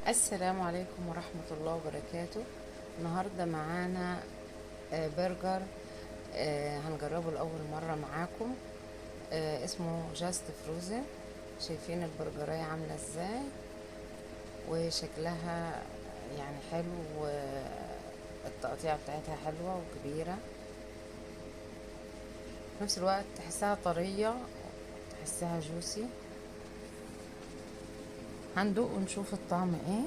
السلام عليكم ورحمة الله وبركاته. النهاردة معانا برجر. هنجربه لأول مرة معاكم. اسمه جاست فروزن. شايفين البرجراية عاملة ازاي وشكلها يعني حلو، والتقطيع بتاعتها حلوة وكبيرة في نفس الوقت، تحسها طرية، تحسها جوسي. هندوق ونشوف الطعم ايه.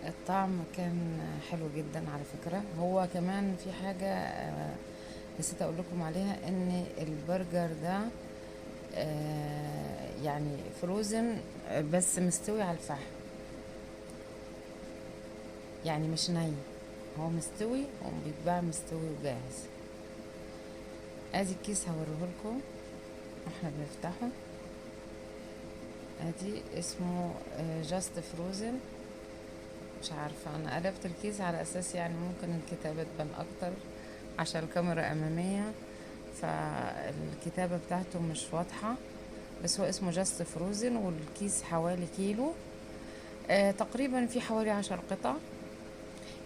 الطعم كان حلو جدا على فكرة. هو كمان في حاجة نسيت اقول لكم عليها، ان البرجر ده يعني فروزن، بس مستوي على الفحم، يعني مش ني، هو مستوي وبيتباع مستوي وجاهز. ادي الكيس هوريه لكم احنا بنفتحه. ادي اسمه جاست فروزن. مش عارفة، انا قلبت الكيس على اساس يعني ممكن الكتابة تبان اكتر عشان الكاميرا امامية، فالكتابة بتاعته مش واضحة، بس هو اسمه جاست فروزن، والكيس حوالي كيلو. تقريبا في حوالي 10 قطع،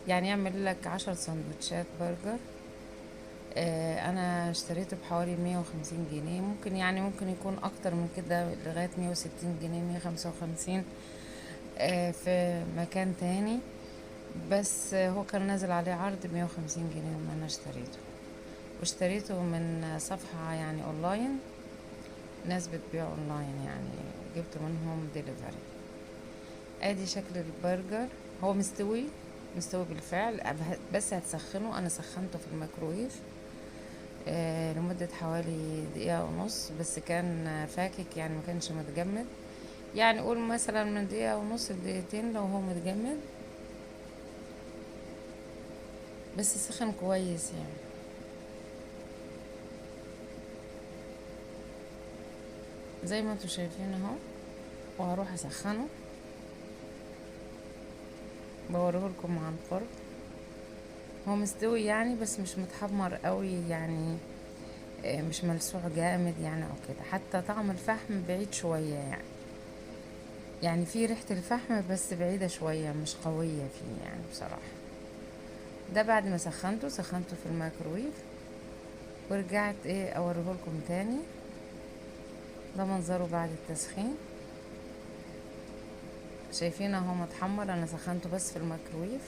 يعني يعمل لك 10 سندوتشات برجر. انا اشتريته بحوالي 150 جنيه، ممكن يعني ممكن يكون اكتر من كده لغاية 160 جنيه، 155 في مكان تاني. بس هو كان نازل عليه عرض 150 جنيه وما انا اشتريته، واشتريته من صفحة يعني اونلاين، ناس بتبيع اونلاين يعني، جبت منهم ديليفري. ادي شكل البرجر. هو مستوي، مستوي بالفعل، بس هتسخنه. انا سخنته في الميكرويف لمدة حوالي دقيقة ونص، بس كان فاكك يعني ما كانش متجمد، يعني قول مثلا من دقيقة ونص لدقيقتين لو هو متجمد، بس سخن كويس يعني. زي ما انتوا شايفين اهو، وهروح اسخنه بوريهولكم عن قرب. هو مستوي يعني، بس مش متحمر قوي يعني، مش ملسوع جامد يعني او كده. حتى طعم الفحم بعيد شوية يعني في ريحة الفحم بس بعيدة شوية، مش قوية فيه يعني بصراحة. ده بعد ما سخنته في الميكرويف، ورجعت اوريهولكم تاني. ده منظره بعد التسخين. شايفين اهو متحمر، انا سخنته بس في الميكرويف،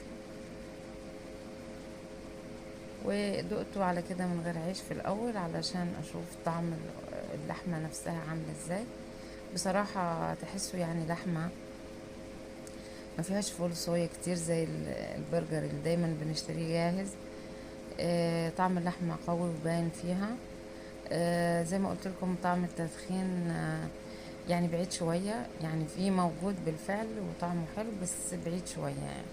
ودقته على كده من غير عيش في الاول علشان اشوف طعم اللحمة نفسها عاملة ازاي. بصراحة تحسوا يعني لحمة ما فيهاش فول صويا كتير زي البرجر اللي دايما بنشتريه جاهز. طعم اللحمة قوي وباين فيها. زي ما قلت لكم طعم التدخين يعني بعيد شوية، يعني في موجود بالفعل وطعمه حلو بس بعيد شوية يعني.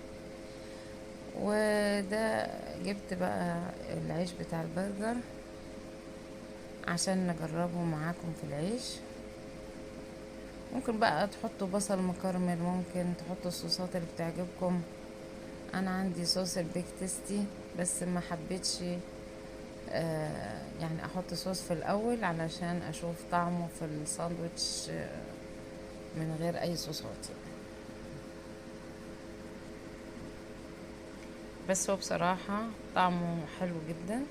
وده جبت بقى العيش بتاع البرجر عشان نجربه معاكم في العيش. ممكن بقى تحطوا بصل مكرمل، ممكن تحطوا الصوصات اللي بتعجبكم. انا عندي صوص البيك تيستي، بس ما حبيتش يعني احط صوص في الاول علشان اشوف طعمه في الساندوتش من غير اي صوصات يعني. بس هو بصراحة طعمه حلو جدا،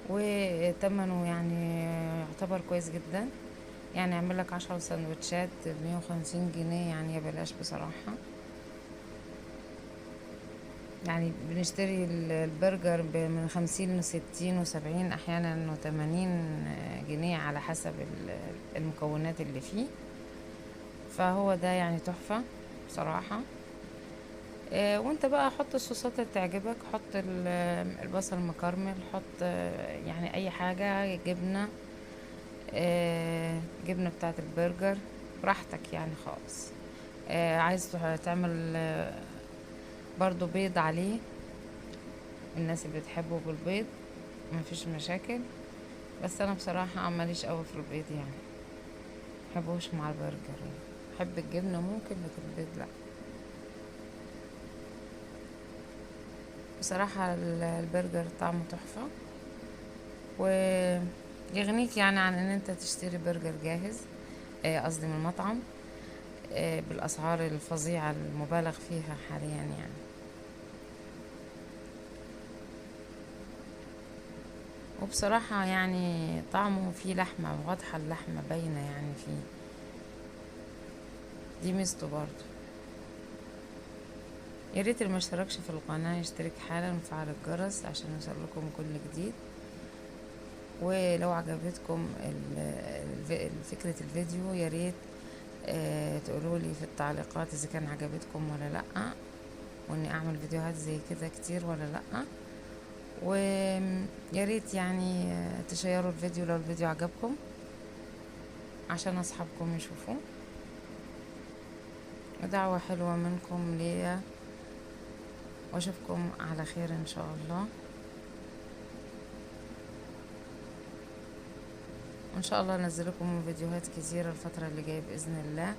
وتمنه يعني يعتبر كويس جدا. يعني يعمل لك 10 سندوتشات ب150 جنيه، يعني يا بلاش بصراحة. يعني بنشتري البرجر من 50 و60 و70، احيانا و80 جنيه على حسب المكونات اللي فيه. فهو ده يعني تحفة بصراحة. وانت بقى حط الصوصات اللي تعجبك، حط البصل مكرمل، حط يعني اي حاجة، جبنة، جبنة بتاعة البرجر براحتك يعني خالص. عايز تعمل برضو بيض عليه، الناس اللي بتحبه بالبيض مفيش مشاكل، بس انا بصراحة ماليش قوي في البيض يعني، محبوش مع البرجر يعني. بحب الجبنة ممكن، لكن البيض لا. بصراحة البرجر طعمه تحفة، ويغنيك يعني عن ان انت تشتري برجر جاهز، قصدي من المطعم. بالاسعار الفظيعة المبالغ فيها حاليا يعني. وبصراحة يعني طعمه فيه لحمة واضحة، اللحمة باينة يعني فيه، دي ميزته برضه. يا ريت اللي ما اشتركش في القناة يشترك حالا ويفعل الجرس عشان يوصلكم كل جديد. ولو عجبتكم فكرة الفيديو يا ريت تقولوا لي في التعليقات اذا كان عجبتكم ولا لا، واني اعمل فيديوهات زي كده كتير ولا لا. ويا ريت يعني تشيروا الفيديو لو الفيديو عجبكم عشان اصحابكم يشوفوه. ودعوة حلوة منكم ليا، واشوفكم على خير ان شاء الله. وان شاء الله انزل لكم فيديوهات كتيرة الفترة اللي جاية باذن الله،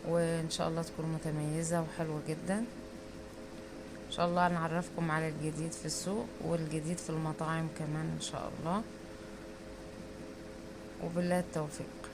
وان شاء الله تكون متميزة وحلوة جدا. ان شاء الله نعرفكم على الجديد في السوق والجديد في المطاعم كمان ان شاء الله. وبالله التوفيق.